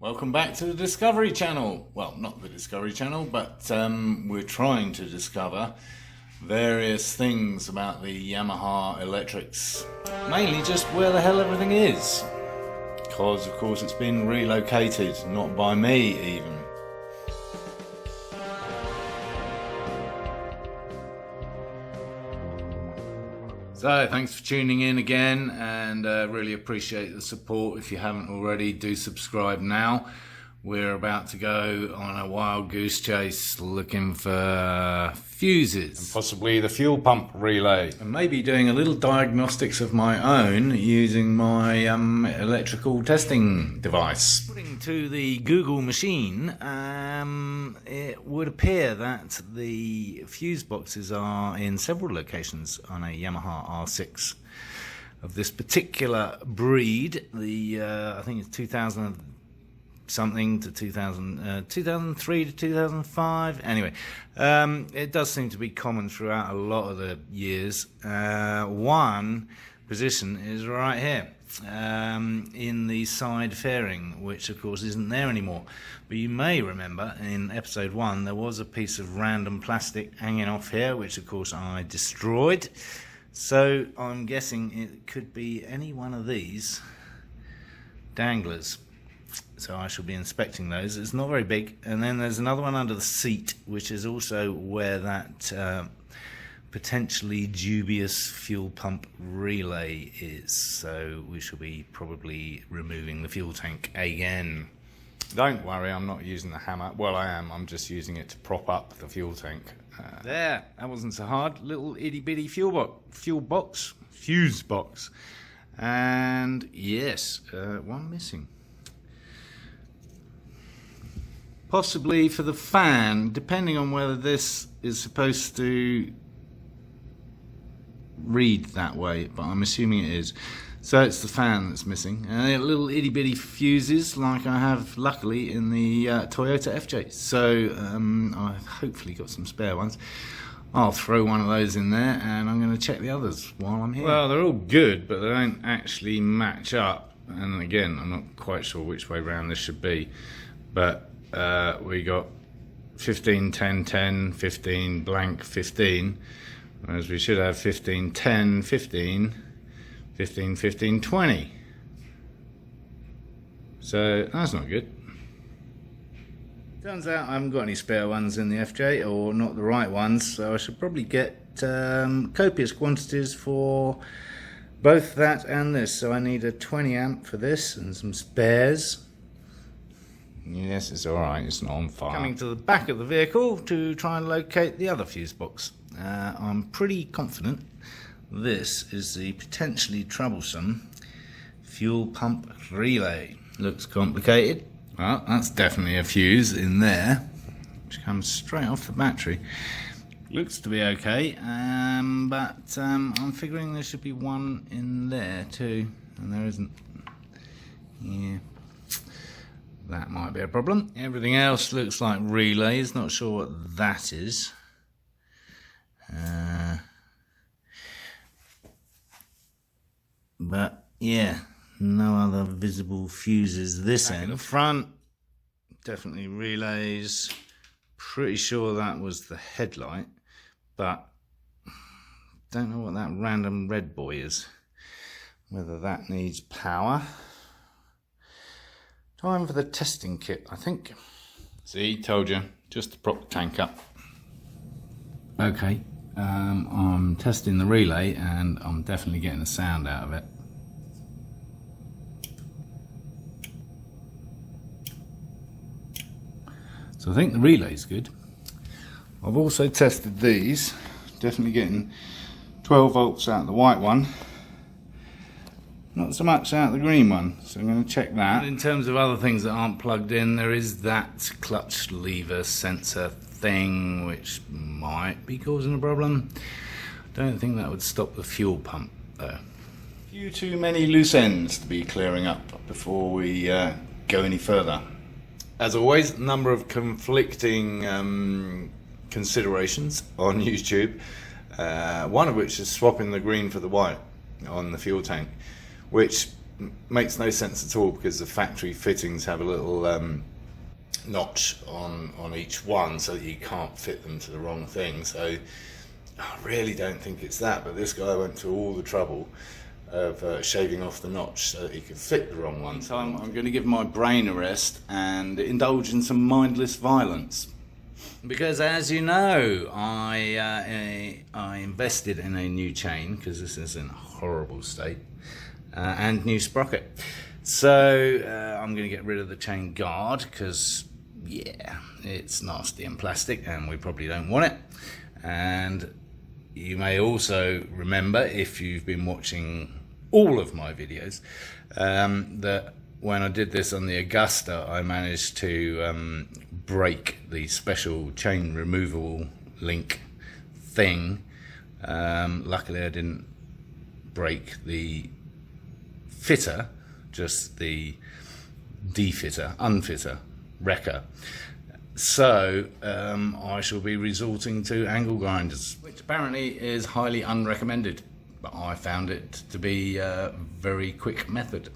Welcome back to the Discovery Channel. Well, not the Discovery Channel, but we're trying to discover various things about the Yamaha electrics. Mainly just where the hell everything is. Because, of course, it's been relocated, not by me even. So, thanks for tuning in again, and really appreciate the support. If you haven't already, do subscribe now. We're about to go on a wild goose chase looking for fuses. And possibly the fuel pump relay. And maybe doing a little diagnostics of my own using my electrical testing device. According to the Google machine, it would appear that the fuse boxes are in several locations on a Yamaha R6 of this particular breed. The I think it's 2000 something to 2003 to 2005. Anyway, it does seem to be common throughout a lot of the years. One position is right here in the side fairing, which of course isn't there anymore. But you may remember in episode 1 there was a piece of random plastic hanging off here, which of course I destroyed. So I'm guessing it could be any one of these danglers. So I shall be inspecting those. It's not very big. And then there's another one under the seat, which is also where that potentially dubious fuel pump relay is. So we shall be probably removing the fuel tank again. Don't worry, I'm not using the hammer. Well, I am. I'm just using it to prop up the fuel tank. There, that wasn't so hard. Little itty bitty fuse box. And yes, one missing. Possibly for the fan, depending on whether this is supposed to read that way, but I'm assuming it is. So it's the fan that's missing. Little itty bitty fuses like I have luckily in the Toyota FJ. So I've hopefully got some spare ones. I'll throw one of those in there and I'm going to check the others while I'm here. Well, they're all good, but they don't actually match up. And again, I'm not quite sure which way round this should be. But we got 15, 10, 10, 15, blank, 15. Whereas we should have 15, 10, 15, 15, 15, 20. So that's not good. Turns out I haven't got any spare ones in the FJ, or not the right ones, so I should probably get copious quantities for both that and this. So I need a 20 amp for this and some spares. Yes, it's alright, it's not on fire. Coming to the back of the vehicle to try and locate the other fuse box. I'm pretty confident this is the potentially troublesome fuel pump relay. Looks complicated. Well, that's definitely a fuse in there, which comes straight off the battery. Looks to be okay, but I'm figuring there should be one in there too, and there isn't. Yeah. That might be a problem. Everything else looks like relays. Not sure what that is. But yeah, no other visible fuses this end. The front, definitely relays. Pretty sure that was the headlight, but don't know what that random red boy is. Whether that needs power. Time for the testing kit, I think. See, told you, just to prop the tank up. Okay, I'm testing the relay and I'm definitely getting a sound out of it. So I think the relay's good. I've also tested these, definitely getting 12 volts out of the white one. Not so much out of the green one, so I'm going to check that. In terms of other things that aren't plugged in, there is that clutch lever sensor thing, which might be causing a problem. Don't think that would stop the fuel pump, though. A few too many loose ends to be clearing up before we go any further. As always, a number of conflicting considerations on YouTube, one of which is swapping the green for the white on the fuel tank, which makes no sense at all, because the factory fittings have a little notch on each one so that you can't fit them to the wrong thing. So I really don't think it's that, but this guy went to all the trouble of shaving off the notch so that he could fit the wrong one. So I'm going to give my brain a rest and indulge in some mindless violence. Because, as you know, I invested in a new chain, because this is in a horrible state, and new sprocket. So I'm going to get rid of the chain guard, because, yeah, it's nasty and plastic and we probably don't want it. And you may also remember, if you've been watching all of my videos, that when I did this on the Augusta, I managed to break the special chain removable link thing. Luckily I didn't break the fitter, just the unfitter, wrecker. So I shall be resorting to angle grinders, which apparently is highly unrecommended, but I found it to be a very quick method.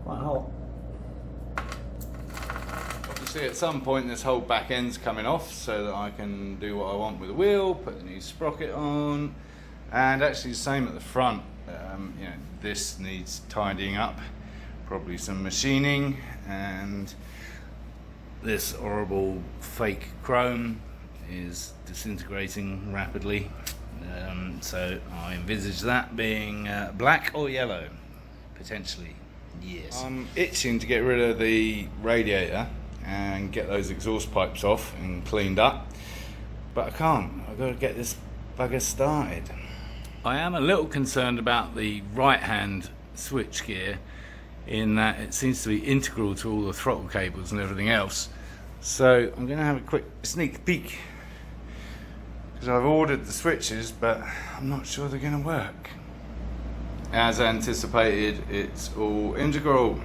Quite hot. Obviously at some point this whole back end's coming off so that I can do what I want with the wheel, put the new sprocket on, and actually the same at the front. You know, this needs tidying up, probably some machining, and this horrible fake chrome is disintegrating rapidly. So I envisage that being black or yellow, potentially. Yes. I'm itching to get rid of the radiator and get those exhaust pipes off and cleaned up, but I can't. I've got to get this bugger started. I am a little concerned about the right hand switch gear, in that it seems to be integral to all the throttle cables and everything else. So I'm going to have a quick sneak peek, because I've ordered the switches but I'm not sure they're going to work. As anticipated, it's all integral,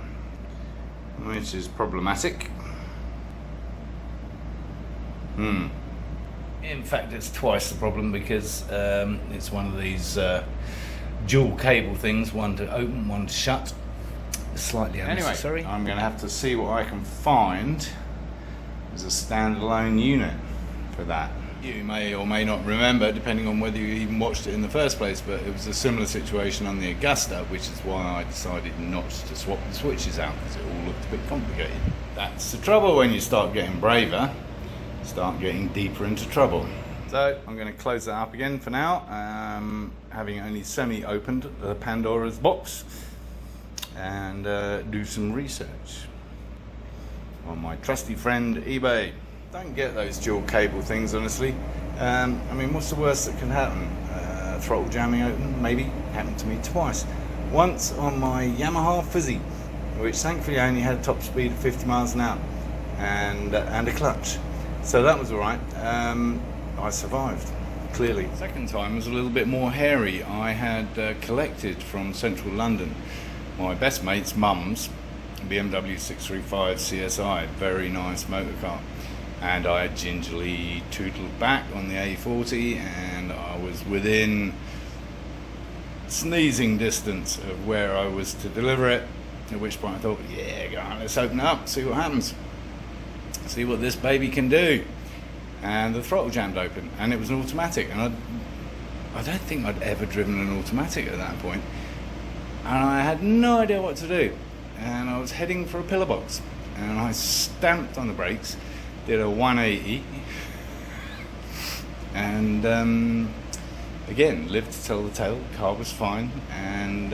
which is problematic. In fact, it's twice the problem, because it's one of these dual cable things, one to open, one to shut. Slightly unnecessary. Anyway, I'm going to have to see what I can find as a standalone unit for that. You may or may not remember, depending on whether you even watched it in the first place, but it was a similar situation on the Augusta, which is why I decided not to swap the switches out, because it all looked a bit complicated. That's the trouble when you start getting braver, start getting deeper into trouble. So I'm going to close that up again for now, having only semi-opened the Pandora's box, and do some research on my trusty friend eBay. Don't get those dual cable things, honestly. I mean, what's the worst that can happen? Throttle jamming open, maybe. Happened to me twice. Once on my Yamaha Fizzy, which thankfully only had a top speed of 50 miles an hour and a clutch. So that was alright. I survived, clearly. Second time was a little bit more hairy. I had collected from central London my best mate's mum's BMW 635 CSI, very nice motor car. And I gingerly tootled back on the A40, and I was within sneezing distance of where I was to deliver it, at which point I thought, yeah, go on, let's open it up, see what happens, see what this baby can do. And the throttle jammed open, and it was an automatic, and I don't think I'd ever driven an automatic at that point, and I had no idea what to do, and I was heading for a pillar box, and I stamped on the brakes, did a 180, and again, lived to tell the tale. The car was fine, and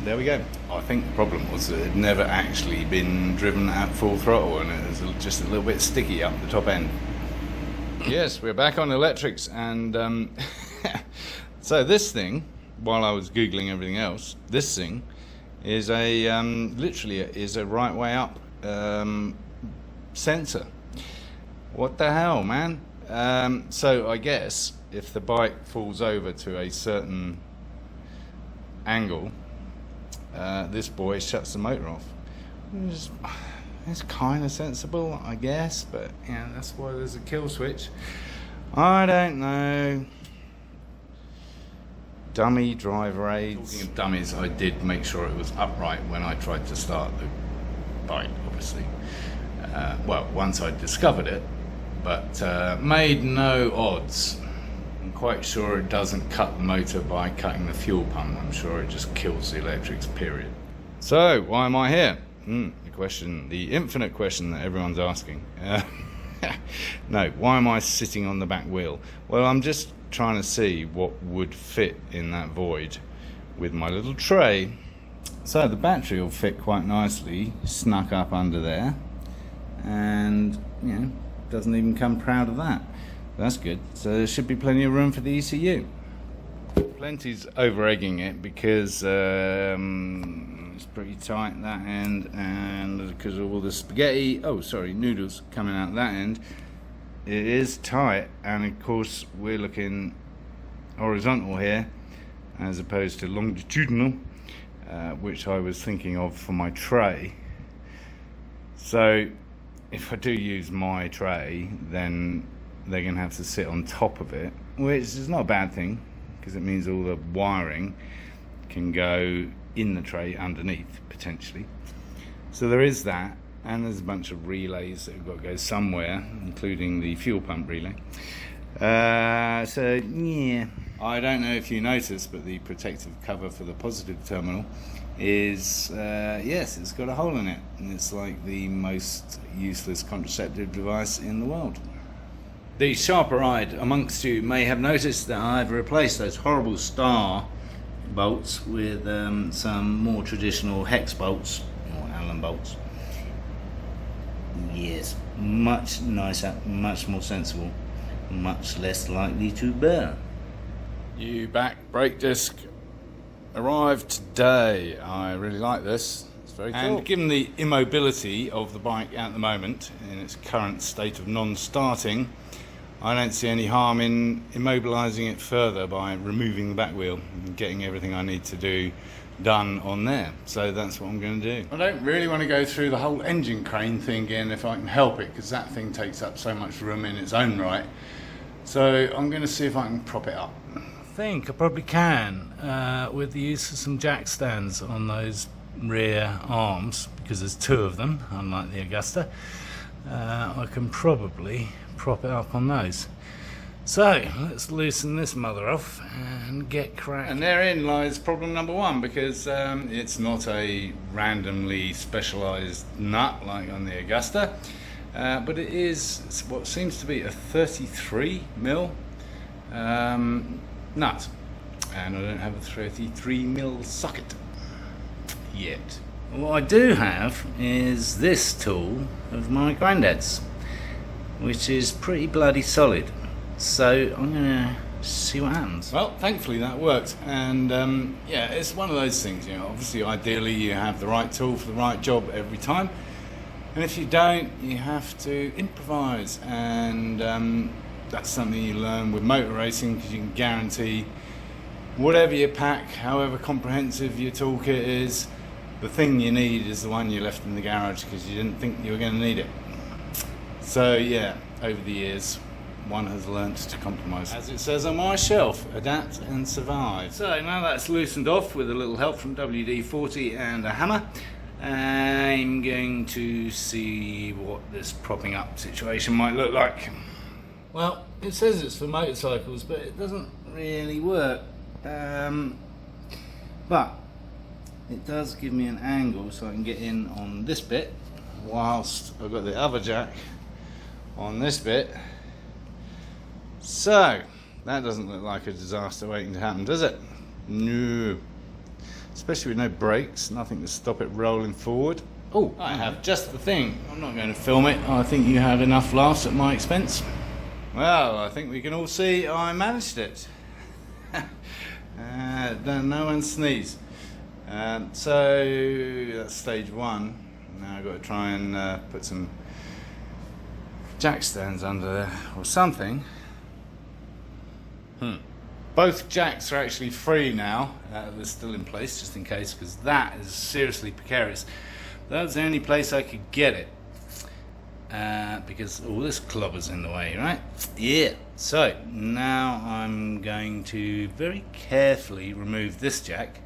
there we go. I think the problem was that it had never actually been driven at full throttle, and it was just a little bit sticky up the top end. Yes, we're back on electrics, and so this thing, while I was googling everything else, this thing is a literally is a right way up sensor. What the hell, man? So I guess if the bike falls over to a certain angle, this boy shuts the motor off. It's kind of sensible, I guess, but yeah, that's why there's a kill switch. I don't know. Dummy driver aids. Talking of dummies, I did make sure it was upright when I tried to start the bike, obviously. Well, once I discovered it, but made no odds. I'm quite sure it doesn't cut the motor by cutting the fuel pump. I'm sure it just kills the electrics, period. So, why am I here? The question, the infinite question that everyone's asking. No, why am I sitting on the back wheel? Well, I'm just trying to see what would fit in that void with my little tray. So the battery will fit quite nicely, snuck up under there, and you know, doesn't even come proud of that. That's good. So there should be plenty of room for the ECU. Plenty's over egging it because it's pretty tight that end, and because of all the spaghetti, noodles coming out that end, it is tight. And of course we're looking horizontal here as opposed to longitudinal, which I was thinking of for my tray. So if I do use my tray, then they're going to have to sit on top of it, which is not a bad thing because it means all the wiring can go in the tray underneath potentially. So there is that, and there's a bunch of relays that have got to go somewhere, including the fuel pump relay. So yeah, I don't know if you noticed, but the protective cover for the positive terminal is yes, it's got a hole in it, and it's like the most useless contraceptive device in the world. The sharper-eyed amongst you may have noticed that I've replaced those horrible star bolts with some more traditional hex bolts or Allen bolts. Yes, much nicer, much more sensible, much less likely to burn. New back brake disc arrived today. I really like this. It's very cool. And given the immobility of the bike at the moment in its current state of non-starting, I don't see any harm in immobilising it further by removing the back wheel and getting everything I need to do done on there. So that's what I'm going to do. I don't really want to go through the whole engine crane thing again if I can help it, because that thing takes up so much room in its own right. So I'm going to see if I can prop it up. I think I probably can with the use of some jack stands on those rear arms, because there's two of them, unlike the Augusta. I can probably prop it up on those. So let's loosen this mother off and get cracking. And therein lies problem number one, because it's not a randomly specialised nut like on the Augusta, but it is what seems to be a 33mm nut, and I don't have a 33mm socket yet. What I do have is this tool of my granddad's, which is pretty bloody solid. So I'm gonna see what happens. Well, thankfully that worked, and yeah, it's one of those things, you know, obviously ideally you have the right tool for the right job every time, and if you don't, you have to improvise, and that's something you learn with motor racing, because you can guarantee whatever you pack, however comprehensive your toolkit is, the thing you need is the one you left in the garage because you didn't think you were going to need it. So yeah, over the years one has learnt to compromise. As it says on my shelf, adapt and survive. So now that's loosened off with a little help from WD-40 and a hammer, I'm going to see what this propping up situation might look like. Well, it says it's for motorcycles, but it doesn't really work. But it does give me an angle so I can get in on this bit, whilst I've got the other jack on this bit. So that doesn't look like a disaster waiting to happen, does it? No. Especially with no brakes, nothing to stop it rolling forward. Oh, I have just the thing. I'm not going to film it. I think you had enough laughs at my expense. Well, I think we can all see I managed it. No one sneeze. So that's stage one. Now I've got to try and put some jack stands under there or something. Both jacks are actually free now. They're still in place just in case, because that is seriously precarious. That's the only place I could get it. Because all this clobber's in the way, right? Yeah. So now I'm going to very carefully remove this jack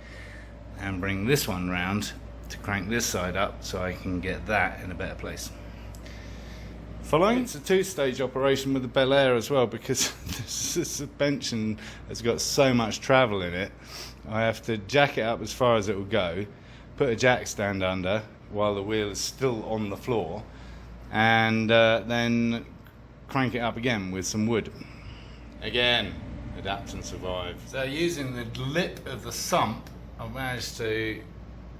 and bring this one round to crank this side up so I can get that in a better place. Following, it's a two-stage operation with the Bel Air as well, because the suspension has got so much travel in it. I have to jack it up as far as it will go, put a jack stand under while the wheel is still on the floor, and then crank it up again with some wood. Again, adapt and survive. So using the lip of the sump, I've managed to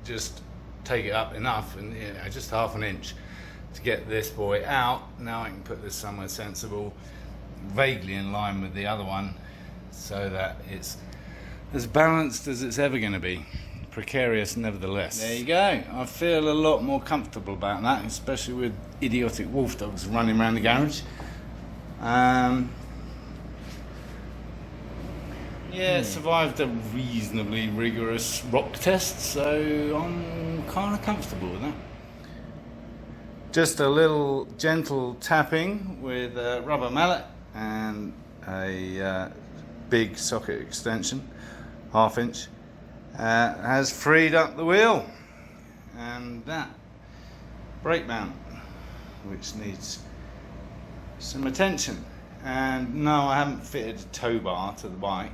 just take it up enough, and just half an inch, to get this boy out. Now I can put this somewhere sensible, vaguely in line with the other one, so that it's as balanced as it's ever going to be. Precarious nevertheless. There you go. I feel a lot more comfortable about that, especially with idiotic wolf dogs running around the garage. Yeah, survived a reasonably rigorous rock test, so I'm kind of comfortable with that. Just a little gentle tapping with a rubber mallet and a big socket extension, 1/2 inch, has freed up the wheel. And that brake mount, which needs some attention. And no, I haven't fitted a tow bar to the bike.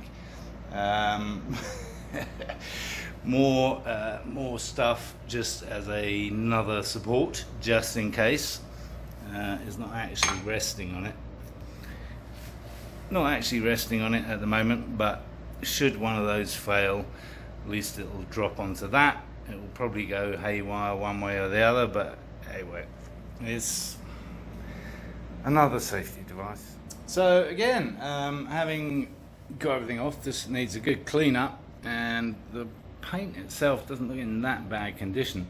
More stuff just as another support, just in case. It's not actually resting on it. Not actually resting on it at the moment, but should one of those fail, at least it will drop onto that. It will probably go haywire one way or the other, but anyway, it's another safety device. So again, having got everything off, this needs a good clean up, and the paint itself doesn't look in that bad condition.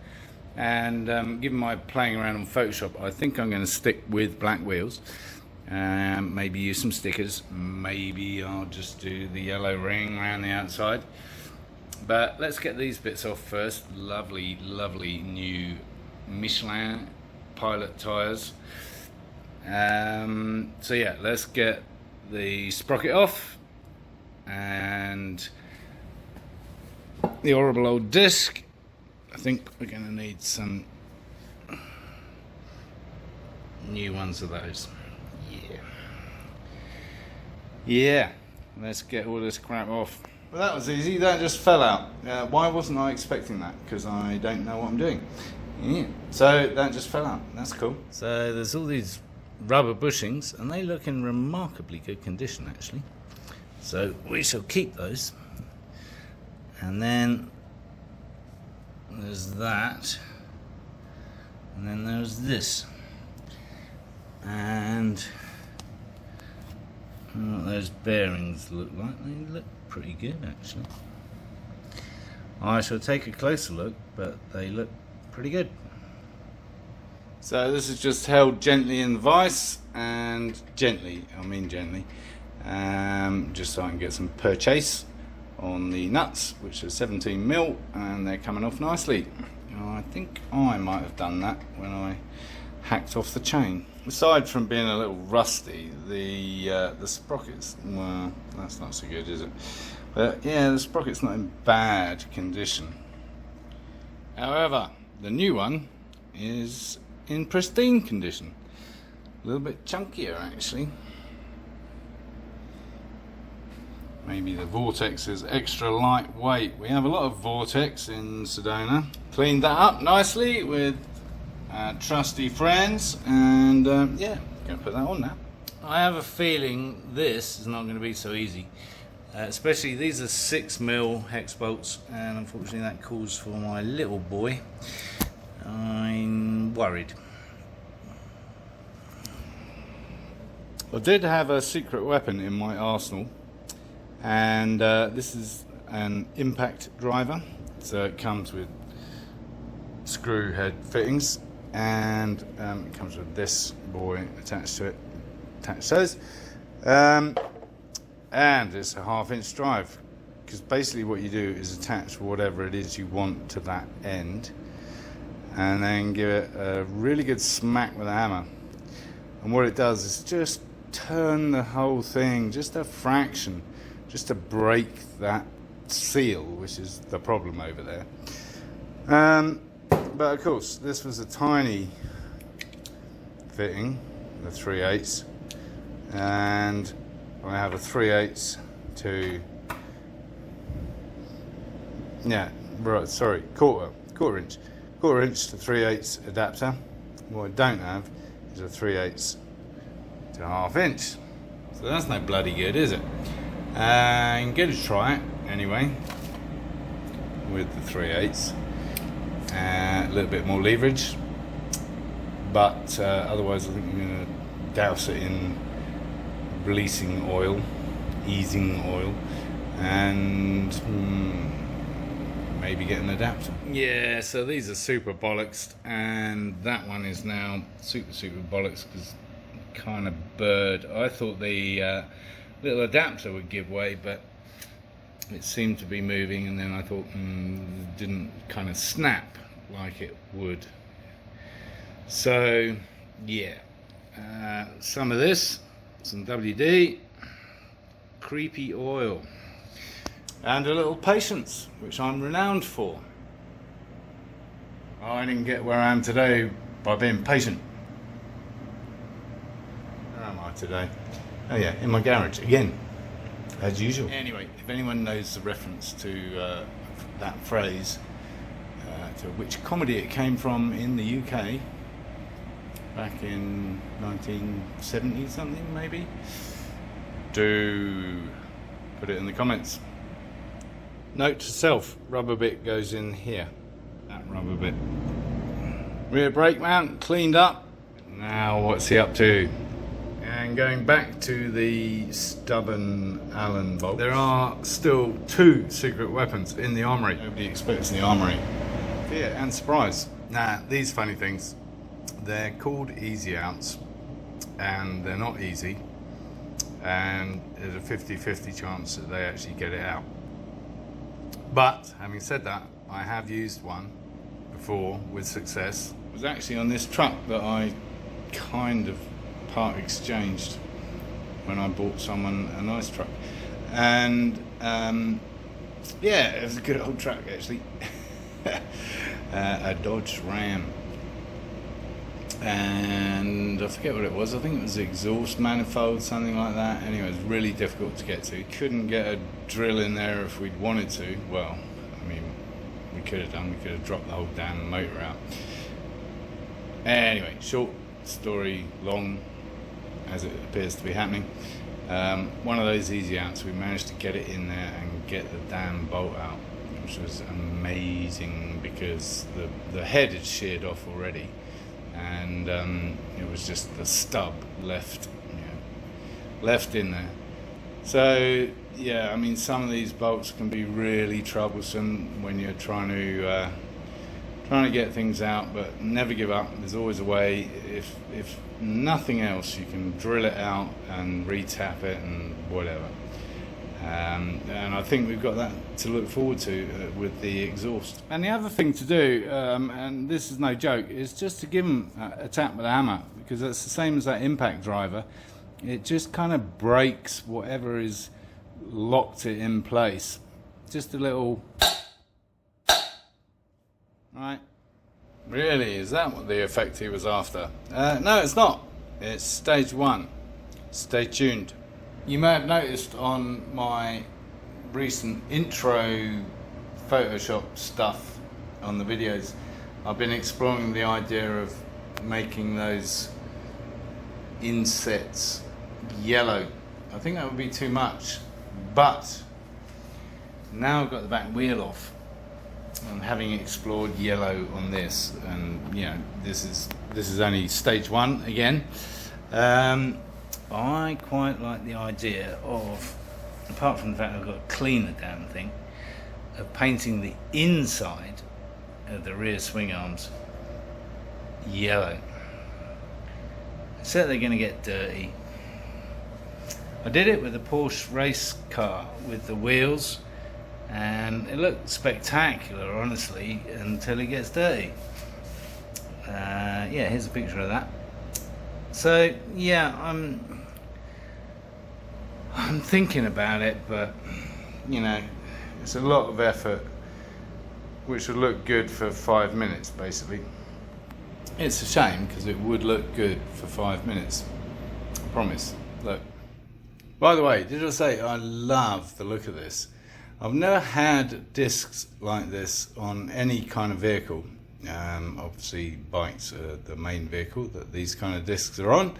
And given my playing around on Photoshop, I think I'm going to stick with black wheels. Maybe use some stickers. Maybe I'll just do the yellow ring around the outside. But let's get these bits off first. Lovely, lovely new Michelin Pilot tyres. So yeah, let's get the sprocket off and the horrible old disc. I think we're going to need some new ones of those. Yeah, let's get all this crap off. Well, that was easy. That just fell out. Why wasn't I expecting that? Because I don't know what I'm doing. Yeah. So that just fell out. That's cool. So there's all these rubber bushings, and they look in remarkably good condition actually. So we shall keep those. And then there's that, and then there's this, and what those bearings look like. They look pretty good actually. I shall take a closer look, but they look pretty good. So this is just held gently in the vise, and gently, I mean gently, just so I can get some purchase on the nuts, which are 17mm, and they're coming off nicely. I think I might have done that when I hacked off the chain. Aside from being a little rusty, the sprockets, well, that's not so good, is it? But yeah, the sprocket's not in bad condition. However, the new one is in pristine condition. A little bit chunkier actually. Maybe the vortex is extra lightweight. We have a lot of vortex in Sedona. Cleaned that up nicely with trusty friends, and yeah, gonna put that on now. I have a feeling this is not going to be so easy. Especially these are 6mm hex bolts, and unfortunately that calls for my little boy. I'm worried. I did have a secret weapon in my arsenal, and this is an impact driver. So it comes with screw head fittings, and it comes with this boy attached to it, attached those, and it's a 1/2 inch drive, because basically what you do is attach whatever it is you want to that end and then give it a really good smack with a hammer, and what it does is just turn the whole thing just a fraction, just to break that seal, which is the problem over there. But of course this was a tiny fitting, the 3/8, and I have a 3/8 to quarter inch to 3/8 adapter. What I don't have is a 3/8 to 1/2 inch, so that's no bloody good, is it? I'm going to try it anyway with the 3/8, a little bit more leverage, but otherwise I think I'm going to douse it in releasing oil, easing oil, and maybe get an adapter. Yeah, so these are super bollocks, and that one is now super bollocks because kind of bird. I thought the little adapter would give way, but it seemed to be moving, and then I thought it didn't kind of snap like it would. So yeah, some of this, some WD, creepy oil, and a little patience, which I'm renowned for. I didn't get where I am today by being patient. Where am I today? Oh yeah, in my garage again, as usual. Anyway, if anyone knows the reference to that phrase, to which comedy it came from in the UK back in 1970 something maybe, do put it in the comments. Note to self, rubber bit goes in here, that rubber bit. Rear brake mount cleaned up. Now what's he up to? And going back to the stubborn Allen bolt, there are still 2 secret weapons in the armoury. Nobody expects the armoury. Fear and surprise. Now these funny things, they're called easy outs, and they're not easy, and there's a 50-50 chance that they actually get it out. But having said that, I have used one before with success. It was actually on this truck that I kind of part exchanged when I bought someone a nice truck, and yeah, it was a good old truck actually. A Dodge Ram, and I forget what it was. I think it was the exhaust manifold, something like that. Anyway, it was really difficult to get to. Couldn't get a drill in there if we'd wanted to. Well, I mean, we could have done. We could have dropped the whole damn motor out. Anyway, short story long, as it appears to be happening. One of those easy outs, we managed to get it in there and get the damn bolt out, which was amazing because the head had sheared off already, and it was just the stub left in there. So yeah, I mean, some of these bolts can be really troublesome when you're trying to get things out, but never give up. There's always a way. If nothing else, you can drill it out and re-tap it and whatever. And I think we've got that to look forward to with the exhaust. And the other thing to do, and this is no joke, is just to give them a tap with a hammer, because it's the same as that impact driver. It just kind of breaks whatever is locked it in place. Just a little... Right. Really? Is that what the effect he was after? No, it's not. It's stage 1. Stay tuned. You may have noticed on my recent intro Photoshop stuff on the videos, I've been exploring the idea of making those insets yellow. I think that would be too much, but now I've got the back wheel off, and having explored yellow on this, and you know, this is only stage 1 again. I quite like the idea of, apart from the fact I've got to clean the damn thing, of painting the inside of the rear swing arms yellow. So they're going to get dirty. I did it with a Porsche race car with the wheels, and it looked spectacular, honestly, until it gets dirty. Yeah, here's a picture of that. So yeah, I'm thinking about it, but you know, it's a lot of effort, which would look good for 5 minutes, basically. It's a shame because it would look good for 5 minutes. I promise. Look. By the way, did I say I love the look of this? I've never had discs like this on any kind of vehicle. Obviously bikes are the main vehicle that these kind of discs are on,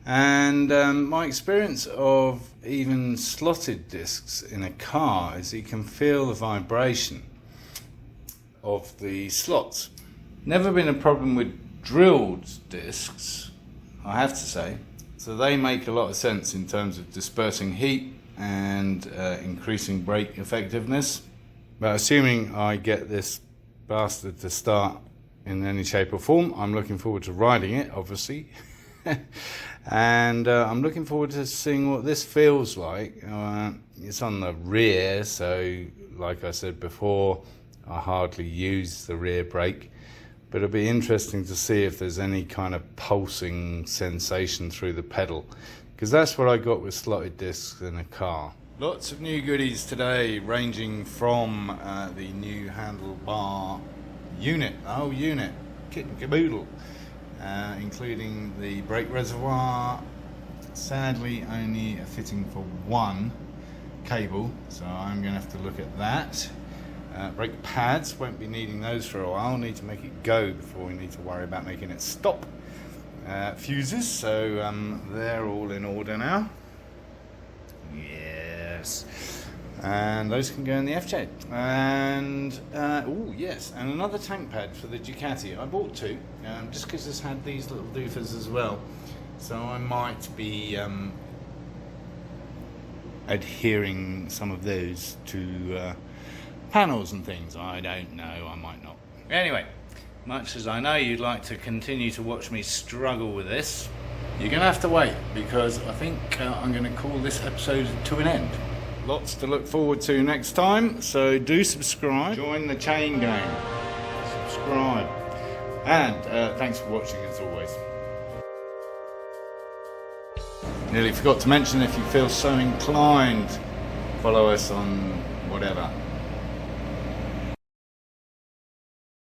and my experience of even slotted discs in a car is you can feel the vibration of the slots. Never been a problem with drilled discs, I have to say, so they make a lot of sense in terms of dispersing heat and increasing brake effectiveness. But assuming I get this bastard to start in any shape or form, I'm looking forward to riding it, obviously. And I'm looking forward to seeing what this feels like. It's on the rear, so like I said before, I hardly use the rear brake, but it'll be interesting to see if there's any kind of pulsing sensation through the pedal, because that's what I got with slotted discs in a car. Lots of new goodies today, ranging from the new handlebar unit, the whole unit, kit and caboodle, including the brake reservoir. Sadly only a fitting for one cable, so I'm going to have to look at that. Brake pads, won't be needing those for a while, need to make it go before we need to worry about making it stop. Fuses, so they're all in order now. Yes. And those can go in the F-J. And, oh yes, and another tank pad for the Ducati. I bought two, just because it's had these little doofers as well. So I might be adhering some of those to panels and things. I don't know, I might not. Anyway, much as I know you'd like to continue to watch me struggle with this, you're going to have to wait, because I think I'm going to call this episode to an end. Lots to look forward to next time, so do subscribe, join the chain gang, subscribe, and thanks for watching as always. Nearly forgot to mention, if you feel so inclined, follow us on whatever.